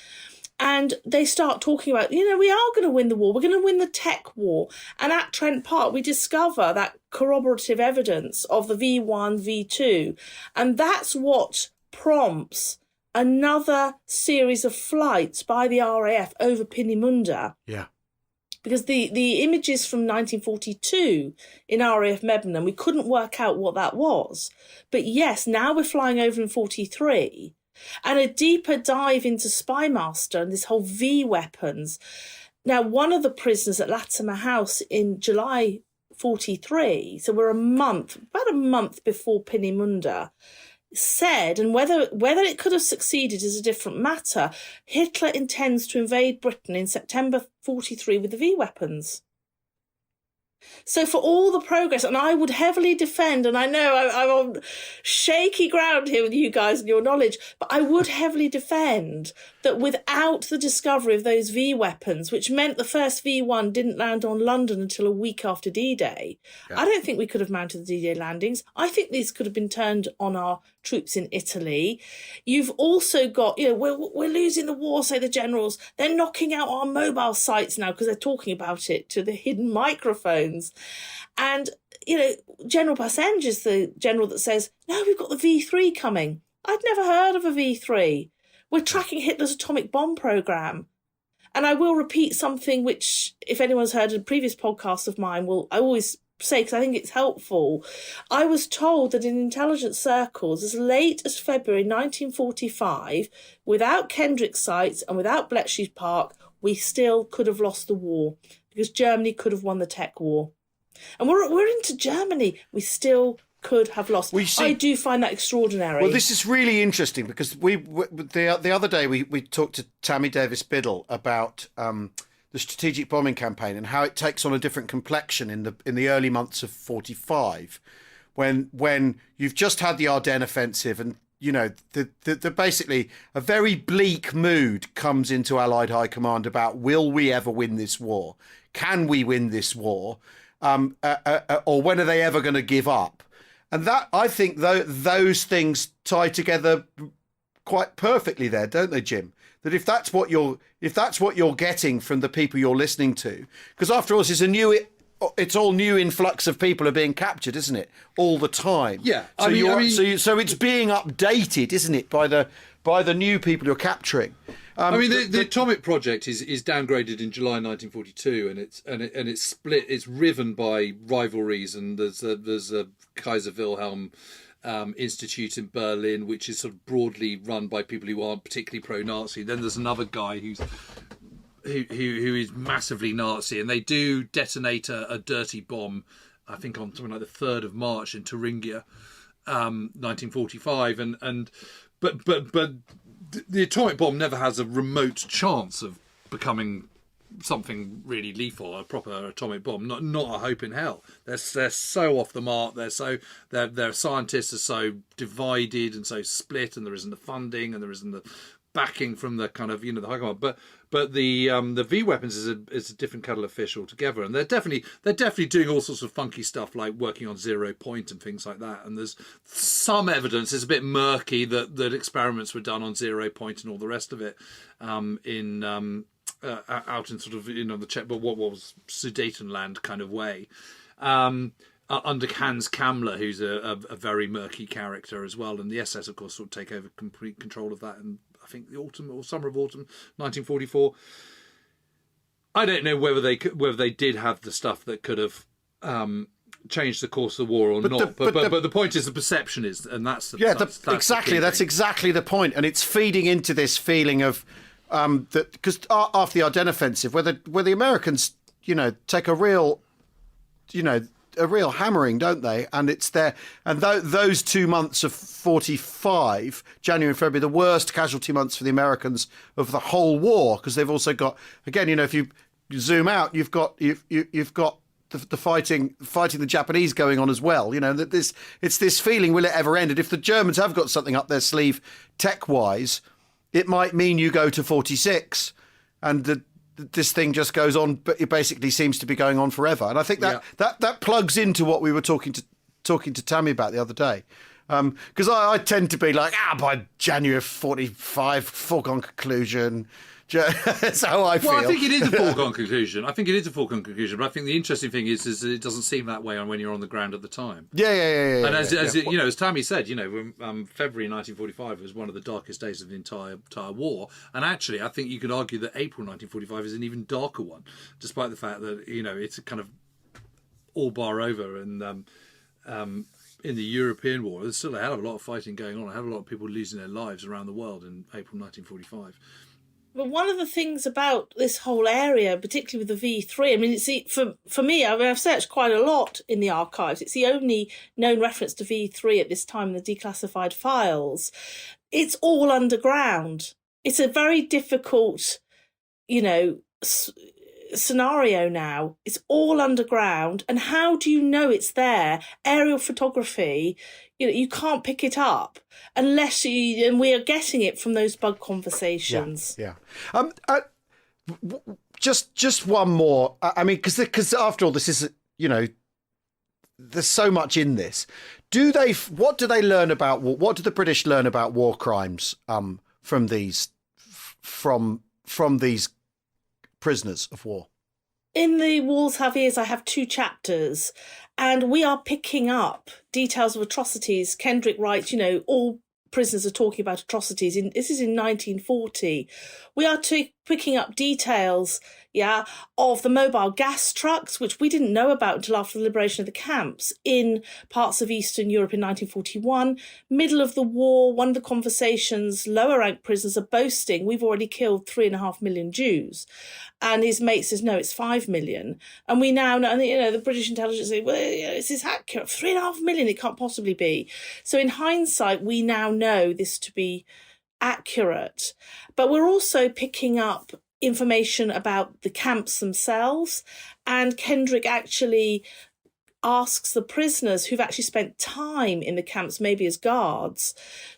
And they start talking about, you know, we are going to win the war. We're going to win the tech war. And at Trent Park, we discover that corroborative evidence of the V1, V2. And that's what prompts another series of flights by the RAF over Peenemünde. Yeah. Because the images from 1942 in RAF Mebnen, we couldn't work out what that was. But yes, now we're flying over in 43. And a deeper dive into Spymaster and this whole V weapons. Now, one of the prisoners at Latimer House in July 43, so we're about a month before Peenemünde, said, and whether it could have succeeded is a different matter, Hitler intends to invade Britain in September 43 with the V weapons. So for all the progress, and I would heavily defend, and I know I'm on shaky ground here with you guys and your knowledge, but I would heavily defend that without the discovery of those V weapons, which meant the first V1 didn't land on London until a week after D-Day, I don't think we could have mounted the D-Day landings. I think these could have been turned on our troops in Italy. You've also got, we're losing the war, say the generals. They're knocking out our mobile sites now because they're talking about it to the hidden microphones. And, General Passenge is the general that says, no, we've got the V3 coming. I'd never heard of a V3. We're tracking Hitler's atomic bomb program. And I will repeat something which, if anyone's heard a previous podcast of mine, I always say, because I think it's helpful. I was told that in intelligence circles, as late as February 1945, without Kendrick sites and without Bletchley Park, we still could have lost the war because Germany could have won the tech war. And we're into Germany. We still could have lost. I do find that extraordinary. Well, this is really interesting because the other day we talked to Tammy Davis-Biddle about the strategic bombing campaign and how it takes on a different complexion in the early months of 45, when you've just had the Ardennes offensive and the basically a very bleak mood comes into Allied High Command about will we ever win this war? Can we win this war? Or when are they ever going to give up? And that, I think, those things tie together quite perfectly there, don't they, Jim? That if that's what you're getting from the people you're listening to, because after all, it's all new influx of people are being captured, isn't it? All the time. Yeah. So it's being updated, isn't it, by the new people you're capturing. The atomic project is downgraded in July 1942, and it's split. It's riven by rivalries, and there's a Kaiser Wilhelm Institute in Berlin, which is sort of broadly run by people who aren't particularly pro-Nazi. Then there's another guy who is massively Nazi, and they do detonate a dirty bomb, I think on something like the 3rd of March in Thuringia, 1945, but the atomic bomb never has a remote chance of becoming something really lethal, a proper atomic bomb. Not a hope in hell. They're so off the mark. Their scientists are so divided and so split, and there isn't the funding and there isn't the backing from the kind of the high command. But the V weapons is a different kettle of fish altogether, and they're definitely doing all sorts of funky stuff like working on 0 point and things like that. And there's some evidence, it's a bit murky, that experiments were done on 0 point and all the rest of it out in sort of the Czech, but what was Sudetenland kind of way. Under Hans Kammler, who's a very murky character as well, and the SS, of course, sort of take over complete control of that. And I think the autumn or summer of autumn 1944. I don't know whether they did have the stuff that could have changed the course of the war or not. But the point is, the perception is, and that's exactly the point, and it's feeding into this feeling of that because after the Ardennes offensive, where the Americans take a real hammering, don't they? And it's there. And those 2 months of 45, January and February, the worst casualty months for the Americans of the whole war, because they've also got, again, if you zoom out, you've got the fighting the Japanese going on as well. That it's this feeling, will it ever end? And if the Germans have got something up their sleeve tech-wise, it might mean you go to 46, and this thing just goes on, but it basically seems to be going on forever. And I think that plugs into what we were talking to Tammy about the other day. Because I tend to be like, by January 45, foregone conclusion, That's how I feel. Well, I think it is a foregone conclusion. But I think the interesting thing is that it doesn't seem that way when you're on the ground at the time. Yeah. And as you know, as Tammy said, February 1945 was one of the darkest days of the entire war. And actually, I think you could argue that April 1945 is an even darker one, despite the fact that it's kind of all bar over. And in the European war, there's still a hell of a lot of fighting going on. A hell of a lot of people losing their lives around the world in April 1945. But one of the things about this whole area, particularly with the V3, I mean, for me, I've searched quite a lot in the archives. It's the only known reference to V3 at this time in the declassified files. It's all underground. It's a very difficult, scenario now. It's all underground. And how do you know it's there? Aerial photography, you can't pick it up unless and we are getting it from those bug conversations. Yeah. Just one more. I mean, because after all, this is, there's so much in this. What do they learn about what do the British learn about war crimes from these prisoners of war? In the Walls Have Ears, I have 2 chapters, and we are picking up details of atrocities. Kendrick writes, all prisoners are talking about atrocities. This is in 1940. We are picking up details, of the mobile gas trucks, which we didn't know about until after the liberation of the camps in parts of Eastern Europe in 1941. Middle of the war, one of the conversations, lower rank prisoners are boasting, we've already killed 3.5 million Jews. And his mate says, no, it's 5 million. And we now know, the British intelligence say, well, this is accurate. 3.5 million, it can't possibly be. So in hindsight, we now know this to be accurate. But we're also picking up information about the camps themselves. And Kendrick actually asks the prisoners who've actually spent time in the camps, maybe as guards,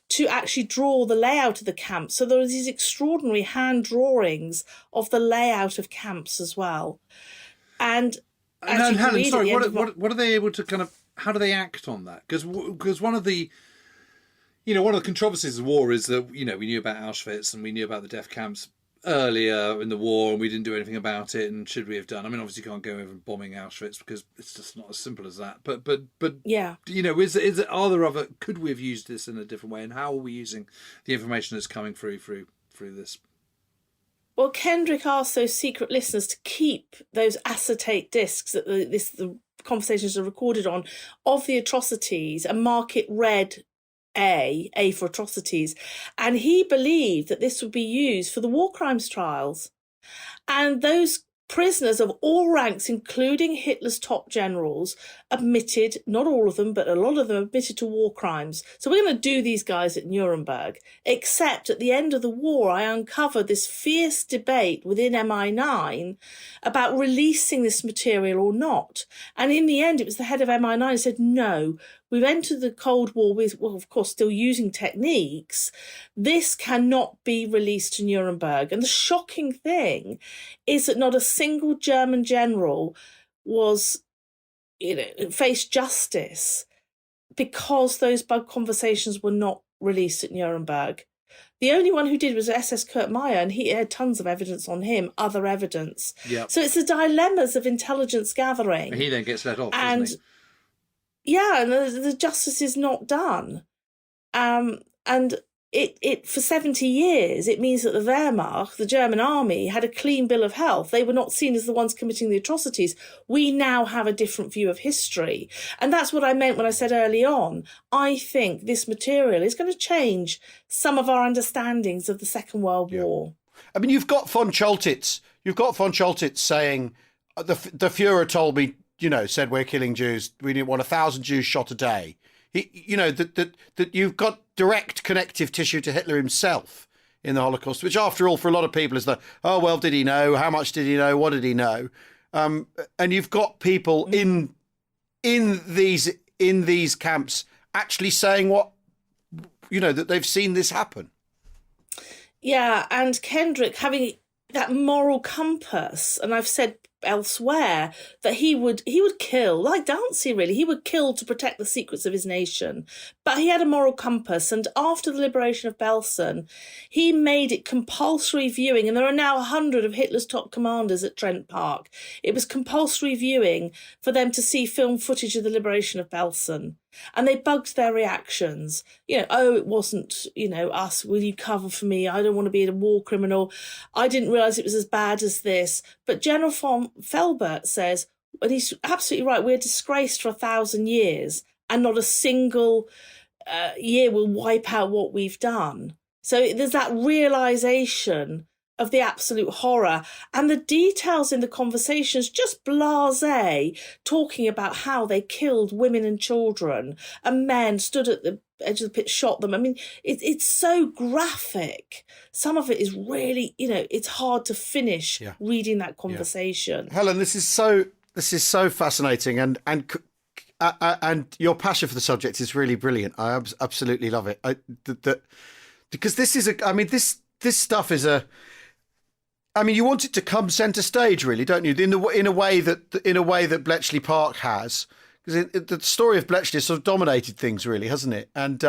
to actually draw the layout of the camps. So there are these extraordinary hand drawings of the layout of camps as well. And Helen, sorry, what are they able to how do they act on that? Because one of the controversies of war is that, we knew about Auschwitz and we knew about the death camps earlier in the war and we didn't do anything about it, and should we have done? I mean, obviously you can't go over and bombing Auschwitz because it's just not as simple as that. But yeah, could we have used this in a different way, and how are we using the information that's coming through this? Well, Kendrick asked those secret listeners to keep those acetate discs that the conversations are recorded on of the atrocities and mark it red A for atrocities. And he believed that this would be used for the war crimes trials. And those prisoners of all ranks, including Hitler's top generals, admitted, not all of them, but a lot of them admitted to war crimes. So we're going to do these guys at Nuremberg. Except at the end of the war, I uncovered this fierce debate within MI9 about releasing this material or not. And in the end, it was the head of MI9 who said, no, we've entered the Cold War with, well, of course, still using techniques. This cannot be released to Nuremberg. And the shocking thing is that not a single German general was, faced justice because those bug conversations were not released at Nuremberg. The only one who did was SS Kurt Meyer, and he had tons of evidence on him, other evidence. Yep. So it's the dilemmas of intelligence gathering. And he then gets let off, doesn't he? Yeah, and the justice is not done. And it for 70 years, it means that the Wehrmacht, the German army, had a clean bill of health. They were not seen as the ones committing the atrocities. We now have a different view of history. And that's what I meant when I said early on, I think this material is going to change some of our understandings of the Second World War. I mean, you've got von Choltitz. Saying, the Fuhrer told me, said we're killing Jews. We didn't want 1,000 Jews shot a day. That you've got direct connective tissue to Hitler himself in the Holocaust, which, after all, for a lot of people is did he know? How much did he know? What did he know? And you've got people in these camps actually saying that they've seen this happen. Yeah, and Kendrick having that moral compass, and I've said elsewhere, that he would kill, like Dantzi really, he would kill to protect the secrets of his nation. But he had a moral compass, and after the liberation of Belsen, he made it compulsory viewing, and there are now 100 of Hitler's top commanders at Trent Park. It was compulsory viewing for them to see film footage of the liberation of Belsen. And they bugged their reactions. Oh, it wasn't, us. Will you cover for me? I don't want to be a war criminal. I didn't realise it was as bad as this. But General von Felbert says, and he's absolutely right, we're disgraced for 1,000 years and not a single year will wipe out what we've done. So there's that realisation of the absolute horror, and the details in the conversations, just blasé, talking about how they killed women and children, and men stood at the edge of the pit, shot them. I mean, it's so graphic. Some of it is really, it's hard to finish reading that conversation. Yeah. Helen, this is so fascinating, and your passion for the subject is really brilliant. I absolutely love it. Because this is this stuff is you want it to come centre stage, really, don't you? In a way that Bletchley Park has, because the story of Bletchley has sort of dominated things, really, hasn't it? And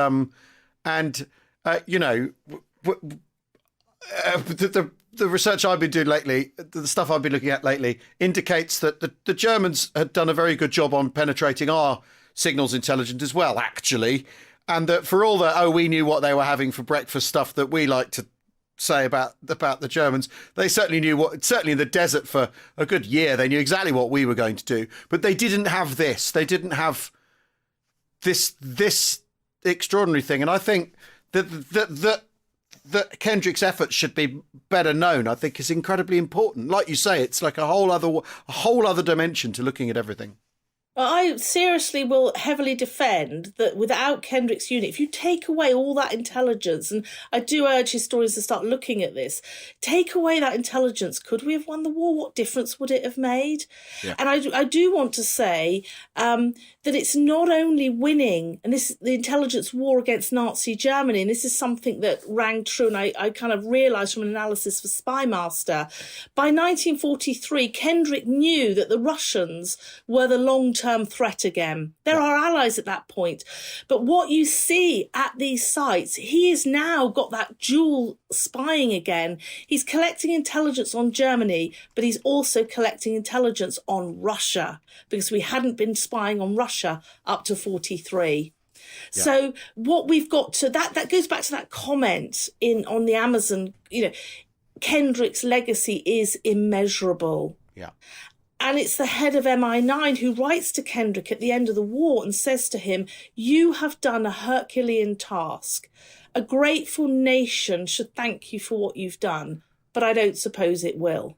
the research I've been doing lately, the stuff I've been looking at lately, indicates that the Germans had done a very good job on penetrating our signals intelligence as well, actually, and that for all the we knew what they were having for breakfast stuff that we like to say about the Germans, they certainly knew certainly in the desert for a good year, they knew exactly what we were going to do, but they didn't have this. They didn't have this extraordinary thing. And I think that Kendrick's efforts should be better known, I think, is incredibly important. Like you say, it's like a whole other dimension to looking at everything. I seriously will heavily defend that without Kendrick's unit, if you take away all that intelligence, and I do urge historians to start looking at this, take away that intelligence, could we have won the war? What difference would it have made? Yeah. And I do want to say that it's not only winning, and the intelligence war against Nazi Germany, and this is something that rang true, and I kind of realised from an analysis for Spymaster, by 1943, Kendrick knew that the Russians were the long-term threat again. They're our allies at that point. But what you see at these sites, he has now got that dual spying again. He's collecting intelligence on Germany, but he's also collecting intelligence on Russia, because we hadn't been spying on Russia up to 43. Yeah. So what we've got to, that goes back to that comment on the Amazon, Kendrick's legacy is immeasurable. Yeah. And it's the head of MI9 who writes to Kendrick at the end of the war and says to him, "You have done a Herculean task. A grateful nation should thank you for what you've done, but I don't suppose it will."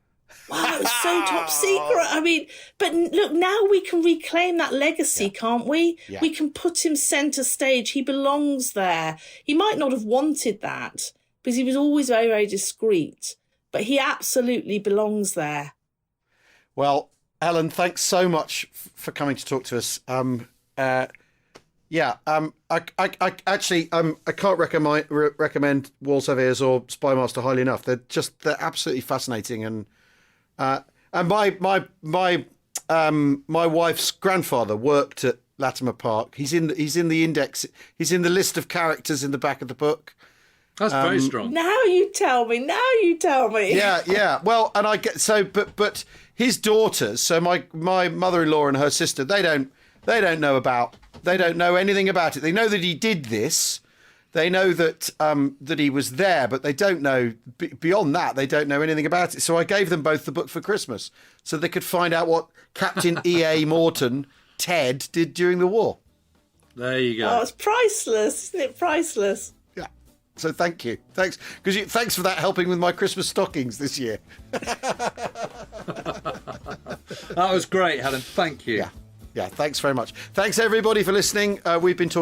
Wow, it's so top secret. But look, now we can reclaim that legacy, can't we? Yeah. We can put him centre stage. He belongs there. He might not have wanted that because he was always very, very discreet, but he absolutely belongs there. Well, Helen, thanks so much for coming to talk to us. I can't recommend Walls Have Ears or Spymaster highly enough. They're absolutely fascinating, and my wife's grandfather worked at Latimer Park. He's in the index. He's in the list of characters in the back of the book. That's very strong. Now you tell me. Yeah. Well, and I get but his daughters. So my mother-in-law and her sister, they don't know anything about it. They know that he did this. They know that that he was there, but they don't know beyond that. They don't know anything about it. So I gave them both the book for Christmas, so they could find out what Captain E.A. Morton, Ted, did during the war. There you go. Oh, it's priceless, isn't it? Priceless. So thank you. Thanks for that, helping with my Christmas stockings this year. That was great, Helen. Thank you. Yeah. Thanks very much. Thanks everybody for listening. We've been talking